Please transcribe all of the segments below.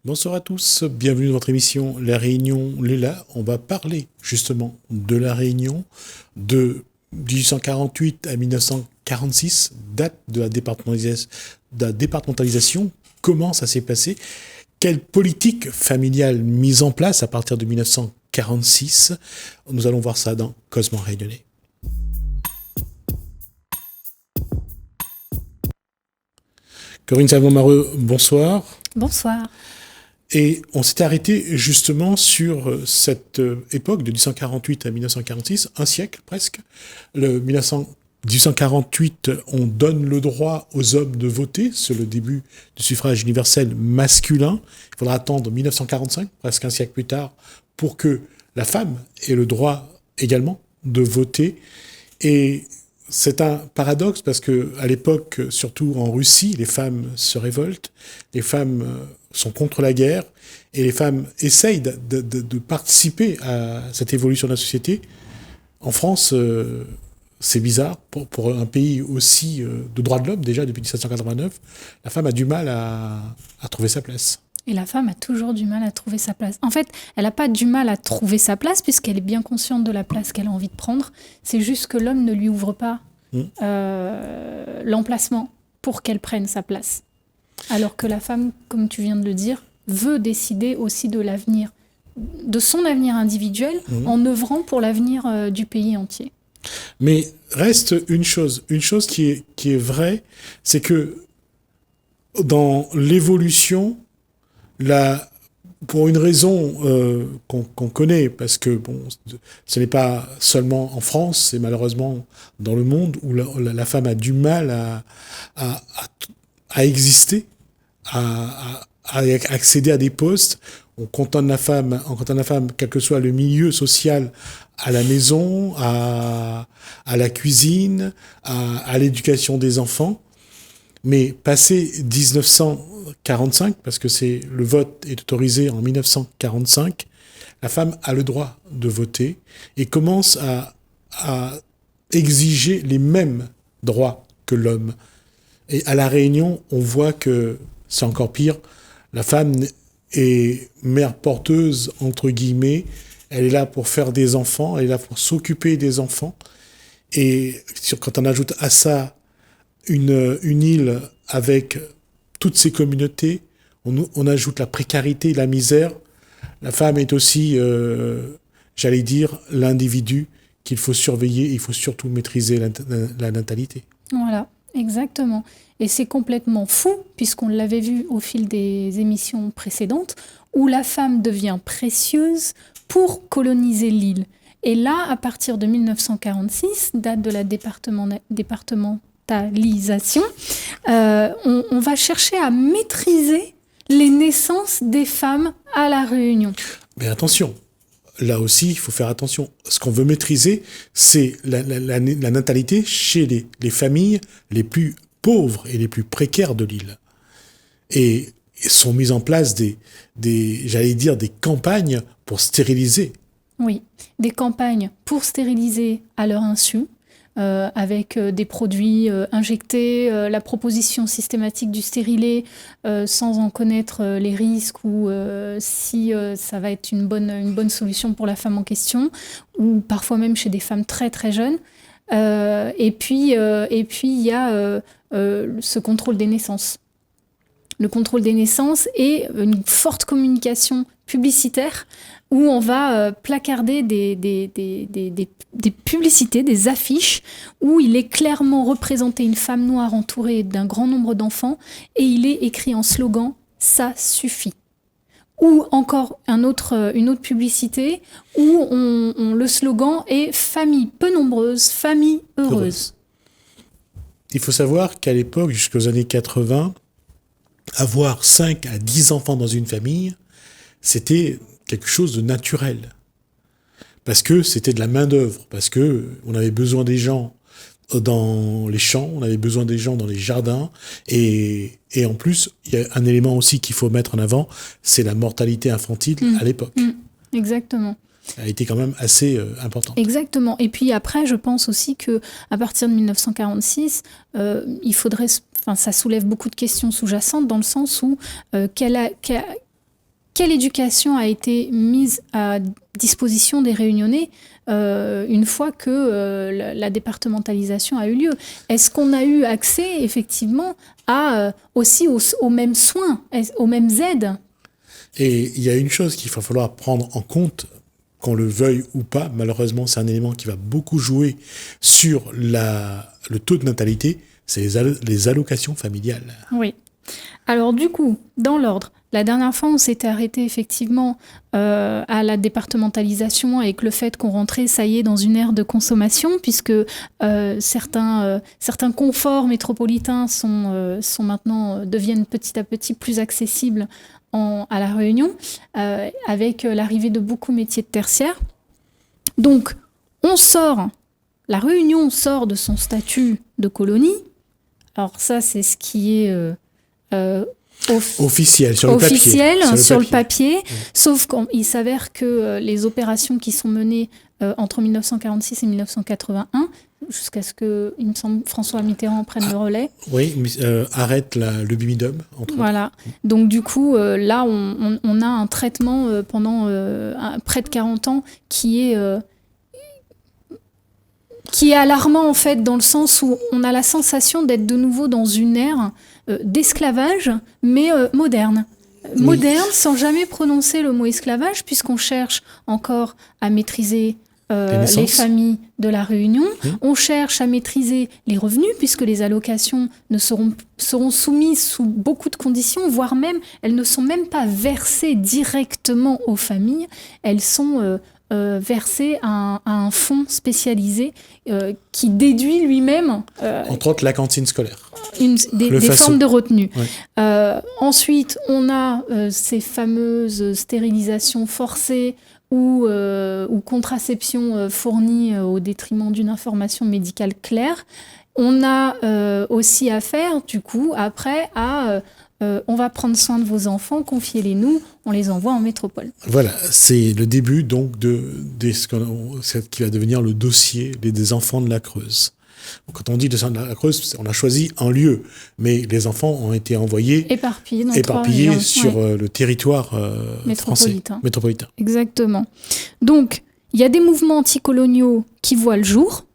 Bonsoir à tous, bienvenue dans votre émission La Réunion Léla. On va parler justement de la Réunion de 1848 à 1946, date de la départementalisation. Comment ça s'est passé? Quelle politique familiale mise en place à partir de 1946? Nous allons voir ça dans Cosmo Réunionnais. Corinne Savon-Mareux, bonsoir. Bonsoir. Et on s'était arrêté justement sur cette époque de 1848 à 1946, un siècle presque. 1848, on donne le droit aux hommes de voter, c'est le début du suffrage universel masculin. Il faudra attendre 1945, presque un siècle plus tard, pour que la femme ait le droit également de voter. Et c'est un paradoxe parce que à l'époque, surtout en Russie, les femmes se révoltent, les femmes sont contre la guerre et les femmes essayent de participer à cette évolution de la société. En France, c'est bizarre pour un pays aussi de droits de l'homme déjà depuis 1789, la femme a du mal à trouver sa place. Et la femme a toujours du mal à trouver sa place. En fait, elle n'a pas du mal à trouver sa place puisqu'elle est bien consciente de la place qu'elle a envie de prendre. C'est juste que l'homme ne lui ouvre pas l'emplacement pour qu'elle prenne sa place. Alors que la femme, comme tu viens de le dire, veut décider aussi de l'avenir, de son avenir individuel, en œuvrant pour l'avenir du pays entier. Mais reste une chose qui est vraie, c'est que dans l'évolution, pour une raison qu'on connaît, parce que bon, ce n'est pas seulement en France, c'est malheureusement dans le monde où la femme a du mal à exister, à accéder à des postes. On cantonne la femme, quel que soit le milieu social, à la maison, à la cuisine, à l'éducation des enfants. Mais passé 1945, parce que le vote est autorisé en 1945, la femme a le droit de voter et commence à exiger les mêmes droits que l'homme. Et à La Réunion, on voit que c'est encore pire. La femme est mère porteuse, entre guillemets. Elle est là pour faire des enfants, elle est là pour s'occuper des enfants. Et quand on ajoute à ça une île avec toutes ces communautés, on ajoute la précarité, la misère. La femme est aussi, j'allais dire, l'individu qu'il faut surveiller. Il faut surtout maîtriser la natalité. Voilà, exactement. Et c'est complètement fou, puisqu'on l'avait vu au fil des émissions précédentes, où la femme devient précieuse pour coloniser l'île. Et là, à partir de 1946, date de la départementalisation, on va chercher à maîtriser les naissances des femmes à La Réunion. Mais attention, là aussi, il faut faire attention. Ce qu'on veut maîtriser, c'est la natalité chez les familles les plus pauvres et les plus précaires de l'île. Et sont mises en place j'allais dire, des campagnes pour stériliser. Oui, des campagnes pour stériliser à leur insu, avec des produits injectés, la proposition systématique du stérilet sans en connaître les risques ou si ça va être une bonne solution pour la femme en question, ou parfois même chez des femmes très très jeunes. Et puis il y a ce contrôle des naissances. Le contrôle des naissances et une forte communication publicitaire où on va placarder des publicités, des affiches où il est clairement représenté une femme noire entourée d'un grand nombre d'enfants et il est écrit en slogan « ça suffit ». Ou encore une autre publicité où le slogan est « famille peu nombreuse, famille heureuse ». Il faut savoir qu'à l'époque, jusqu'aux années 80, avoir 5 à 10 enfants dans une famille, c'était quelque chose de naturel. Parce que c'était de la main-d'œuvre, parce que on avait besoin des gens dans les champs, on avait besoin des gens dans les jardins, et en plus, il y a un élément aussi qu'il faut mettre en avant, c'est la mortalité infantile à l'époque. Exactement. Elle a été quand même assez importante. Exactement. Et puis après, je pense aussi que à partir de 1946, il faudrait, ça soulève beaucoup de questions sous-jacentes dans le sens où quelle quelle éducation a été mise à disposition des Réunionnais une fois que la départementalisation a eu lieu? Est-ce qu'on a eu accès effectivement aussi aux mêmes soins, aux mêmes aides? Et il y a une chose qu'il va falloir prendre en compte, qu'on le veuille ou pas, malheureusement c'est un élément qui va beaucoup jouer sur le taux de natalité, c'est les allocations familiales. Oui. Alors du coup, dans l'ordre, la dernière fois on s'était arrêté effectivement à la départementalisation avec le fait qu'on rentrait, ça y est, dans une ère de consommation, puisque certains conforts métropolitains deviennent petit à petit plus accessibles à La Réunion, avec l'arrivée de beaucoup de métiers de tertiaire. Donc, La Réunion sort de son statut de colonie. Alors ça, c'est ce qui est officiel, sur le papier. Sauf qu'il s'avère que les opérations qui sont menées entre 1946 et 1981, jusqu'à ce que, il me semble, François Mitterrand prenne le relais. Oui, arrête le bimidum. Voilà. Donc du coup, là, on a un traitement pendant près de 40 ans qui est alarmant, en fait, dans le sens où on a la sensation d'être de nouveau dans une ère d'esclavage, mais moderne. Moderne, sans jamais prononcer le mot esclavage, puisqu'on cherche encore à maîtriser les familles de la Réunion. On cherche à maîtriser les revenus, puisque les allocations seront soumises sous beaucoup de conditions, voire même, elles ne sont même pas versées directement aux familles, elles sont versées à un fonds spécialisé qui déduit lui-même... entre autres, la cantine scolaire. Des formes de retenue. Ouais. Ensuite, on a ces fameuses stérilisations forcées ou contraception fournie au détriment d'une information médicale claire. On a aussi affaire, du coup, après, on va prendre soin de vos enfants, confiez-les-nous, on les envoie en métropole. Voilà, c'est le début donc ce qui va devenir le dossier des enfants de la Creuse. Quand on dit de la Creuse, on a choisi un lieu, mais les enfants ont été envoyés éparpillés sur le territoire métropolitain. Exactement. Donc, il y a des mouvements anticoloniaux qui voient le jour,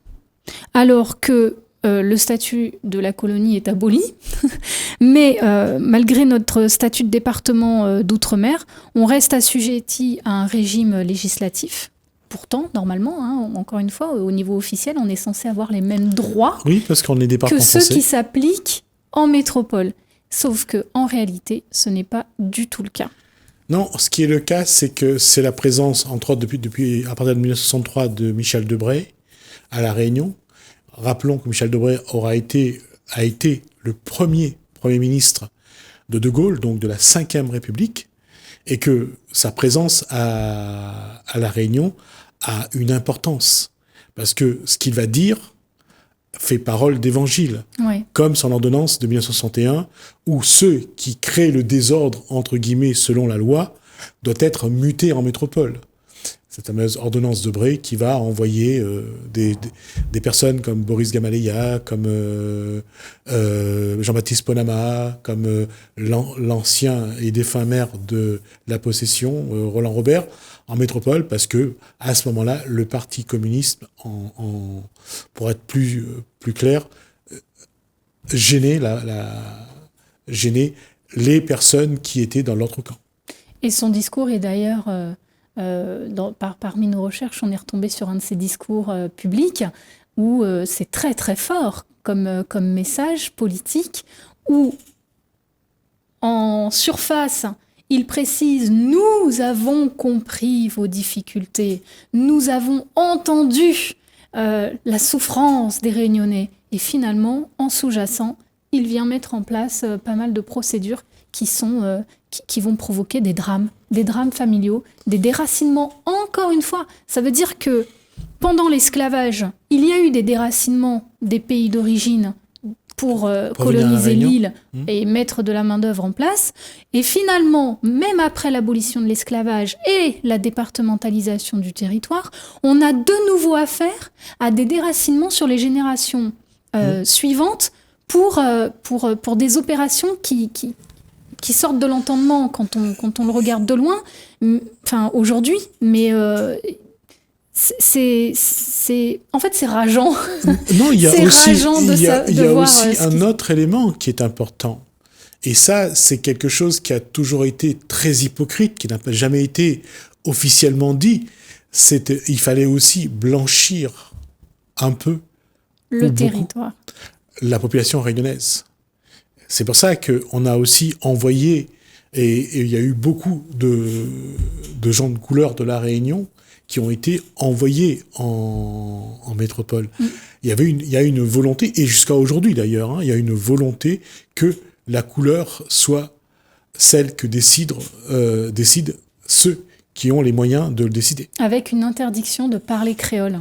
alors que le statut de la colonie est aboli, mais malgré notre statut de département d'outre-mer, on reste assujetti à un régime législatif. Pourtant, normalement, encore une fois, au niveau officiel, on est censé avoir les mêmes droits parce qu'on est département que ceux français. Qui s'appliquent en métropole. Sauf qu'en réalité, ce n'est pas du tout le cas. Non, ce qui est le cas, c'est que c'est la présence, entre autres depuis à partir de 1963, de Michel Debré à La Réunion. Rappelons que Michel Debré a été le premier ministre de Gaulle, donc de la Ve République, et que sa présence à La Réunion a une importance. Parce que ce qu'il va dire fait parole d'évangile, comme son ordonnance de 1961, où ceux qui créent le désordre, entre guillemets, selon la loi, doivent être mutés en métropole. Cette fameuse ordonnance Debré qui va envoyer des personnes comme Boris Gamaleya, comme Jean-Baptiste Ponama, comme l'ancien et défunt maire de la Possession, Roland Robert, en métropole, parce que à ce moment-là, le Parti communiste, pour être plus clair, gênait les personnes qui étaient dans l'autre camp. Et son discours est d'ailleurs... parmi nos recherches, on est retombé sur un de ses discours publics où c'est très très fort comme message politique, où en surface, il précise « Nous avons compris vos difficultés, nous avons entendu la souffrance des Réunionnais ». Et finalement, en sous-jacent, il vient mettre en place pas mal de procédures qui vont provoquer des drames familiaux, des déracinements. Encore une fois, ça veut dire que pendant l'esclavage, il y a eu des déracinements des pays d'origine pour coloniser l'île et mettre de la main-d'œuvre en place. Et finalement, même après l'abolition de l'esclavage et la départementalisation du territoire, on a de nouveau affaire à des déracinements sur les générations suivantes pour des opérations qui sortent de l'entendement quand on le regarde de loin, enfin aujourd'hui, mais en fait c'est rageant. Non, il y a c'est aussi, rageant il y a, de il y a voir aussi un autre élément qui est important. Et ça, c'est quelque chose qui a toujours été très hypocrite, qui n'a jamais été officiellement dit. Il fallait aussi blanchir un peu le territoire, la population réunionnaise. C'est pour ça qu'on a aussi envoyé, et il y a eu beaucoup de gens de couleur de la Réunion qui ont été envoyés en métropole. Il y a une volonté, et jusqu'à aujourd'hui d'ailleurs, il y a une volonté que la couleur soit celle que décident ceux qui ont les moyens de le décider. Avec une interdiction de parler créole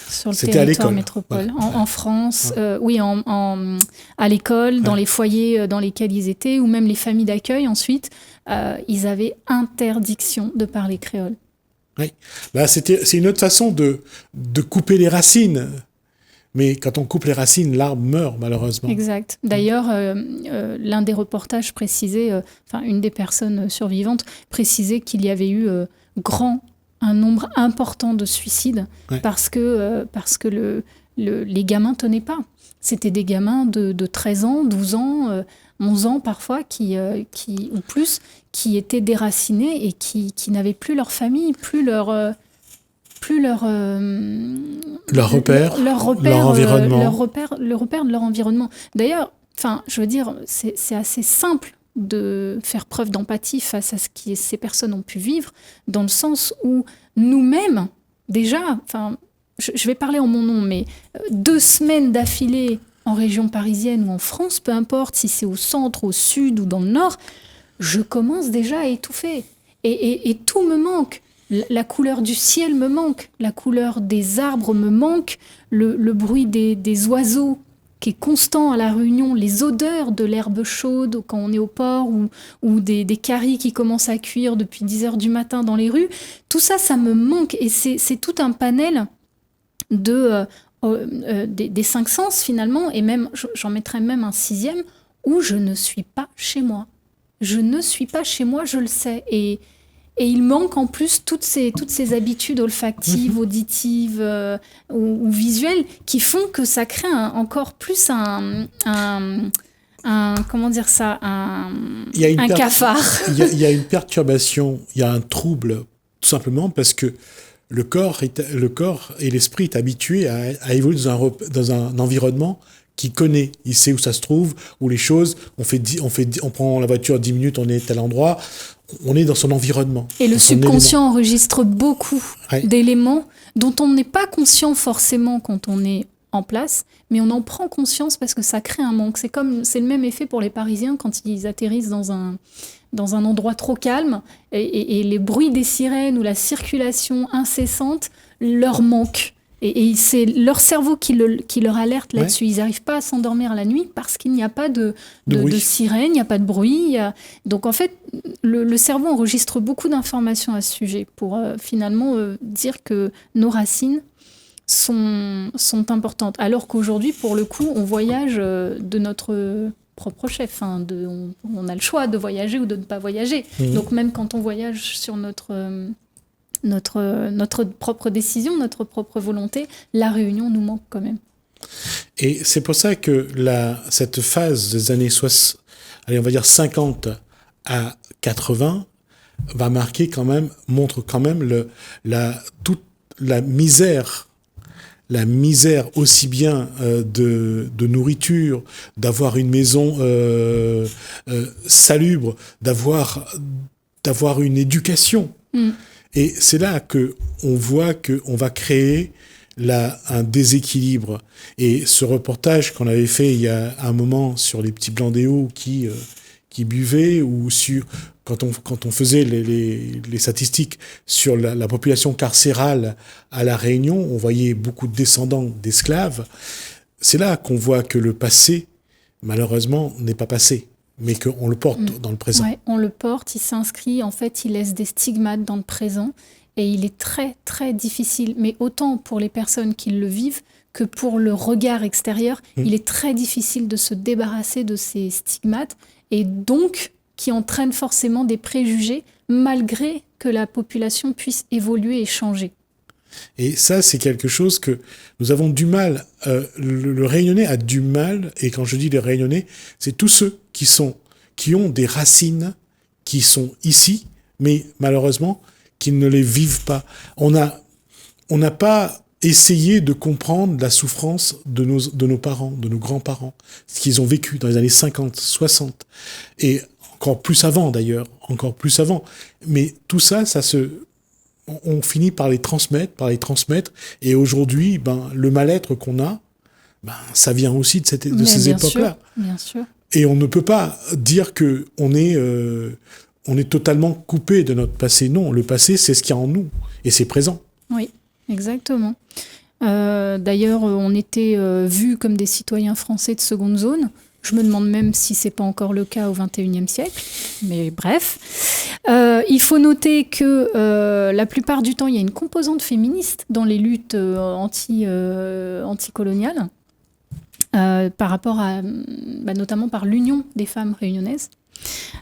sur le territoire métropole. Voilà. En France, oui, à l'école, dans les foyers dans lesquels ils étaient, ou même les familles d'accueil ensuite, ils avaient interdiction de parler créole. Oui, c'est une autre façon de couper les racines. Mais quand on coupe les racines, l'arbre meurt, malheureusement. Exact. D'ailleurs, l'un des reportages précisait, une des personnes survivantes précisait qu'il y avait eu un nombre important de suicides parce que les gamins ne tenaient pas. C'était des gamins de 13 ans, 12 ans, 11 ans parfois, ou plus, qui étaient déracinés et qui n'avaient plus leur famille, plus leur repère, le repère de leur environnement. D'ailleurs, je veux dire, c'est assez simple de faire preuve d'empathie face à ce que ces personnes ont pu vivre, dans le sens où nous-mêmes, déjà, je vais parler en mon nom, mais 2 semaines d'affilée en région parisienne ou en France, peu importe si c'est au centre, au sud ou dans le nord, je commence déjà à étouffer. Et tout me manque. La couleur du ciel me manque, la couleur des arbres me manque, le bruit des oiseaux qui est constant à La Réunion, les odeurs de l'herbe chaude quand on est au port ou des caries qui commencent à cuire depuis 10h du matin dans les rues. Tout ça, ça me manque et c'est tout un panel des 5 sens finalement, et même j'en mettrais même un 6e où je ne suis pas chez moi. Je ne suis pas chez moi, je le sais. Et il manque en plus toutes ces habitudes olfactives, auditives ou visuelles qui font que ça crée encore plus un cafard. Il y a une perturbation, il y a un trouble, tout simplement parce que le corps et l'esprit est habitué à évoluer dans un environnement qui connaît, il sait où ça se trouve, où les choses, on prend la voiture 10 minutes, on est à tel endroit, on est dans son environnement. Et le subconscient enregistre beaucoup d'éléments dont on n'est pas conscient forcément quand on est en place, mais on en prend conscience parce que ça crée un manque. C'est le même effet pour les Parisiens quand ils atterrissent dans un endroit trop calme et les bruits des sirènes ou la circulation incessante leur manquent. Et c'est leur cerveau qui leur alerte là-dessus. Ils n'arrivent pas à s'endormir la nuit parce qu'il n'y a pas de sirène, il n'y a pas de bruit. Donc en fait, le cerveau enregistre beaucoup d'informations à ce sujet pour finalement dire que nos racines sont importantes. Alors qu'aujourd'hui, pour le coup, on voyage de notre propre chef. On a le choix de voyager ou de ne pas voyager. Donc même quand on voyage sur notre propre décision, notre propre volonté, la Réunion nous manque quand même. Et c'est pour ça que cette phase des années 50 à 80 montre quand même toute la misère aussi bien de nourriture, d'avoir une maison salubre, d'avoir une éducation. Et c'est là qu'on voit qu'on va créer un déséquilibre. Et ce reportage qu'on avait fait il y a un moment sur les petits blancs des Hauts qui buvaient, ou quand on faisait les statistiques sur la population carcérale à La Réunion, on voyait beaucoup de descendants d'esclaves. C'est là qu'on voit que le passé, malheureusement, n'est pas passé, mais qu'on le porte dans le présent. Ouais, on le porte, il s'inscrit, en fait, il laisse des stigmates dans le présent, et il est très, très difficile, mais autant pour les personnes qui le vivent que pour le regard extérieur, il est très difficile de se débarrasser de ces stigmates, et donc qui entraîne forcément des préjugés, malgré que la population puisse évoluer et changer. Et ça, c'est quelque chose que nous avons du mal. Le Réunionnais a du mal, et quand je dis les Réunionnais, c'est tous ceux qui ont des racines qui sont ici, mais malheureusement, qui ne les vivent pas. On n'a pas essayé de comprendre la souffrance de nos parents, de nos grands-parents, ce qu'ils ont vécu dans les années 50, 60, et encore plus avant d'ailleurs, encore plus avant. Mais tout ça, on finit par les transmettre, et aujourd'hui, le mal-être qu'on a, ça vient aussi de ces époques-là. Bien sûr. Et on ne peut pas dire que on est totalement coupé de notre passé. Non, le passé, c'est ce qu'il y a en nous, et c'est présent. Oui, exactement. D'ailleurs, on était vus comme des citoyens français de seconde zone. Je me demande même si c'est pas encore le cas au XXIe siècle. Mais bref. Il faut noter que la plupart du temps, il y a une composante féministe dans les luttes anticoloniales, par rapport à, notamment par l'Union des femmes réunionnaises,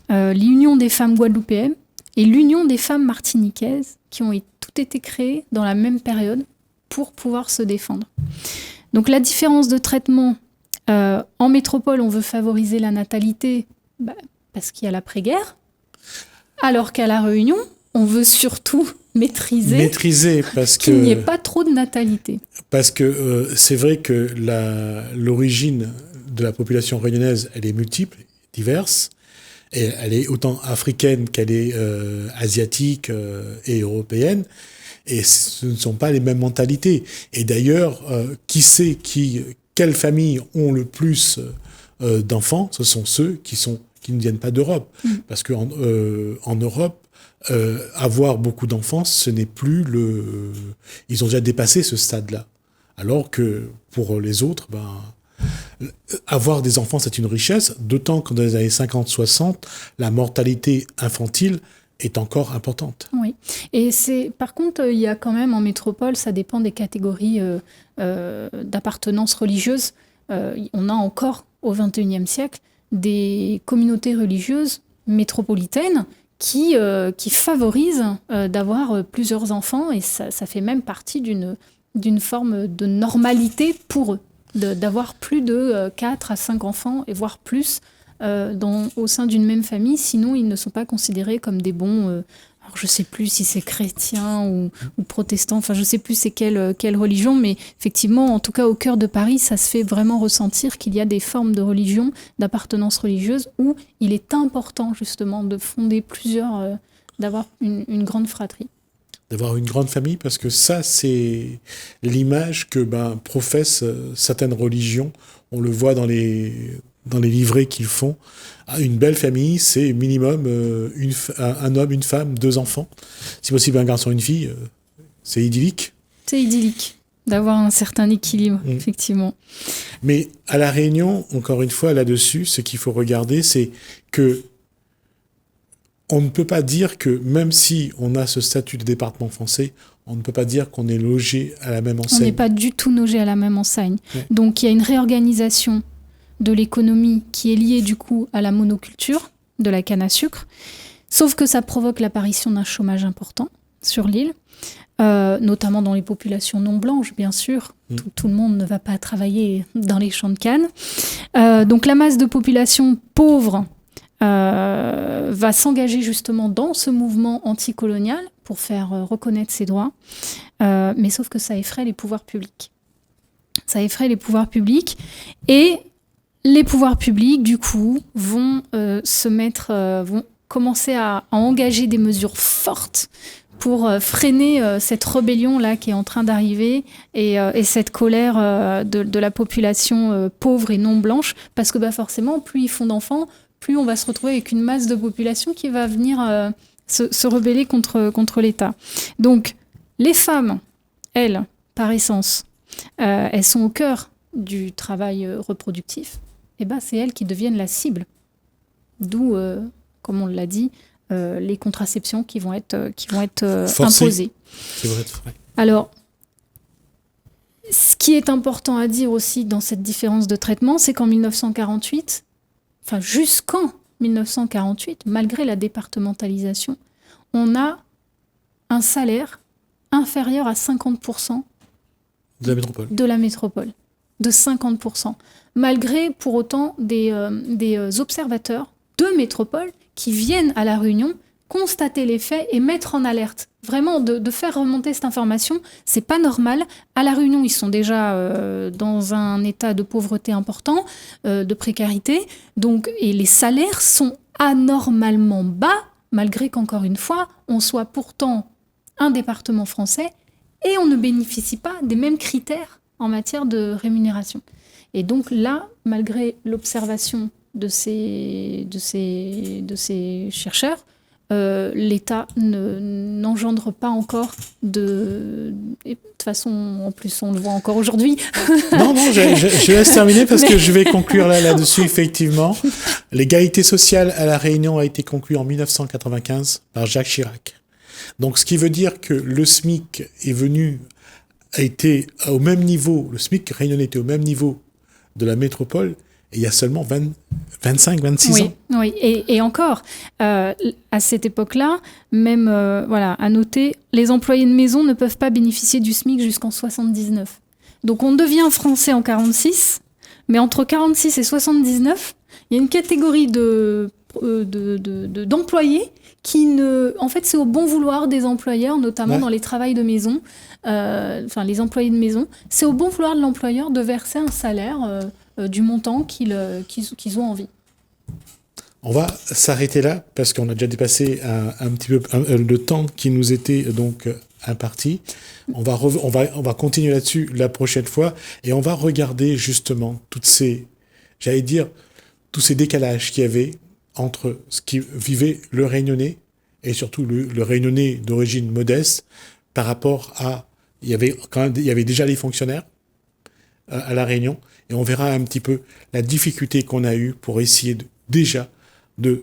l'Union des femmes guadeloupéennes et l'Union des femmes martiniquaises, qui ont toutes été créées dans la même période pour pouvoir se défendre. Donc la différence de traitement, en métropole, on veut favoriser la natalité parce qu'il y a l'après-guerre, alors qu'à La Réunion, on veut surtout maîtriser parce qu'il n'y ait pas trop de natalité. Parce que c'est vrai que l'origine de la population réunionnaise, elle est multiple, diverse, et elle est autant africaine qu'elle est asiatique et européenne, et ce ne sont pas les mêmes mentalités. Et d'ailleurs, quelles familles ont le plus d'enfants? Ce sont ceux qui ne viennent pas d'Europe. Parce qu'en Europe, avoir beaucoup d'enfants, ce n'est plus ils ont déjà dépassé ce stade-là. Alors que pour les autres, avoir des enfants, c'est une richesse, d'autant que dans les années 50-60, la mortalité infantile est encore importante. Oui. Et par contre, il y a quand même en métropole, ça dépend des catégories d'appartenance religieuse. On a encore, au XXIe siècle, des communautés religieuses métropolitaines qui favorisent d'avoir plusieurs enfants, et ça fait même partie d'une forme de normalité pour eux, d'avoir plus de 4 à 5 enfants, et voire plus, au sein d'une même famille, sinon ils ne sont pas considérés comme des bons... alors je ne sais plus si c'est chrétien ou protestant, enfin je ne sais plus c'est quelle religion, mais effectivement, en tout cas au cœur de Paris, ça se fait vraiment ressentir qu'il y a des formes de religion, d'appartenance religieuse, où il est important justement de fonder d'avoir une grande fratrie. D'avoir une grande famille, parce que ça, c'est l'image que professent certaines religions. On le voit dans les livrets qu'ils font. Une belle famille, c'est minimum un homme, une femme, 2 enfants. Si possible, un garçon, une fille. C'est idyllique. C'est idyllique d'avoir un certain équilibre, effectivement. Mais à La Réunion, encore une fois, là-dessus, ce qu'il faut regarder, c'est que on ne peut pas dire que, même si on a ce statut de département français, on ne peut pas dire qu'on est logé à la même enseigne. On n'est pas du tout logé à la même enseigne. Ouais. Donc il y a une réorganisation de l'économie qui est liée du coup à la monoculture de la canne à sucre, sauf que ça provoque l'apparition d'un chômage important sur l'île, notamment dans les populations non blanches, bien sûr. Tout le monde ne va pas travailler dans les champs de canne. Donc la masse de population pauvre va s'engager justement dans ce mouvement anticolonial pour faire reconnaître ses droits, mais sauf que ça effraie les pouvoirs publics. Ça effraie les pouvoirs publics, et les pouvoirs publics, du coup, vont commencer à engager des mesures fortes pour freiner cette rébellion-là qui est en train d'arriver, et cette colère de la population pauvre et non blanche, parce que forcément, plus ils font d'enfants, plus on va se retrouver avec une masse de population qui va venir se rebeller contre l'État. Donc, les femmes, elles, par essence, elles sont au cœur du travail reproductif. Et c'est elles qui deviennent la cible. D'où, comme on l'a dit, les contraceptions qui vont être imposées. Qui vont être vraies. Alors, ce qui est important à dire aussi dans cette différence de traitement, c'est qu'en 1948, jusqu'en 1948, malgré la départementalisation, on a un salaire inférieur à 50% de la métropole. De 50%. Malgré pour autant des observateurs de métropole qui viennent à La Réunion constater les faits et mettre en alerte. Vraiment, de faire remonter cette information, c'est pas normal. À La Réunion, ils sont déjà dans un état de pauvreté important, de précarité. Donc, et les salaires sont anormalement bas, malgré qu'encore une fois, on soit pourtant un département français et on ne bénéficie pas des mêmes critères en matière de rémunération. Et donc là, malgré l'observation de ces chercheurs, l'État n'engendre pas encore de toute façon, en plus on le voit encore aujourd'hui. Non, je laisse terminer parce que je vais conclure là-dessus, effectivement. L'égalité sociale à La Réunion a été conclue en 1995 par Jacques Chirac. Donc ce qui veut dire que le SMIC a été au même niveau, le SMIC réunionnais était au même niveau de la métropole, et il y a seulement 25-26 ans. Oui, et encore, à cette époque-là, même, à noter, les employés de maison ne peuvent pas bénéficier du SMIC jusqu'en 79. Donc on devient français en 46, mais entre 46 et 79, il y a une catégorie d'employés qui ne... En fait, c'est au bon vouloir des employeurs, notamment dans les travails de maison, les employés de maison, c'est au bon vouloir de l'employeur de verser un salaire du montant qu'ils ont envie. On va s'arrêter là parce qu'on a déjà dépassé un petit peu le temps qui nous était donc imparti. On va continuer là-dessus la prochaine fois et on va regarder justement tous ces décalages qu'il y avait entre ce qui vivait le Réunionnais et surtout le Réunionnais d'origine modeste par rapport à... Il y avait déjà les fonctionnaires à La Réunion et on verra un petit peu la difficulté qu'on a eue pour essayer de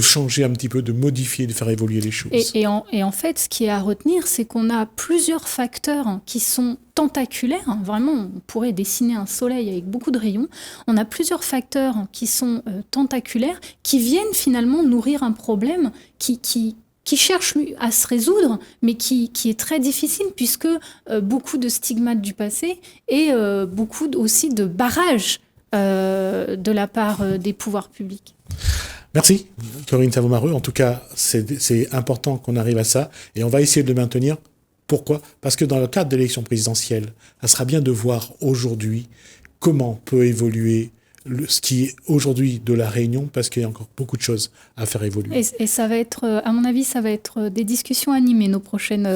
changer un petit peu, de modifier, de faire évoluer les choses. Et en fait, ce qui est à retenir, c'est qu'on a plusieurs facteurs qui sont tentaculaires. Vraiment, on pourrait dessiner un soleil avec beaucoup de rayons. On a plusieurs facteurs qui sont tentaculaires, qui viennent finalement nourrir un problème qui cherche à se résoudre, mais qui est très difficile, puisque beaucoup de stigmates du passé et beaucoup aussi de barrages de la part des pouvoirs publics. Merci, Corinne Savomareux. En tout cas, c'est important qu'on arrive à ça et on va essayer de le maintenir. Pourquoi ? Parce que dans le cadre de l'élection présidentielle, ça sera bien de voir aujourd'hui comment peut évoluer ce qui est aujourd'hui de La Réunion, parce qu'il y a encore beaucoup de choses à faire évoluer. Et ça va être, à mon avis, ça va être des discussions animées, nos prochaines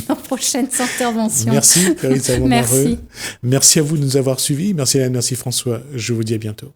interventions. Merci, Corinne Savomareux. Merci à vous de nous avoir suivis. Merci Hélène, merci François. Je vous dis à bientôt.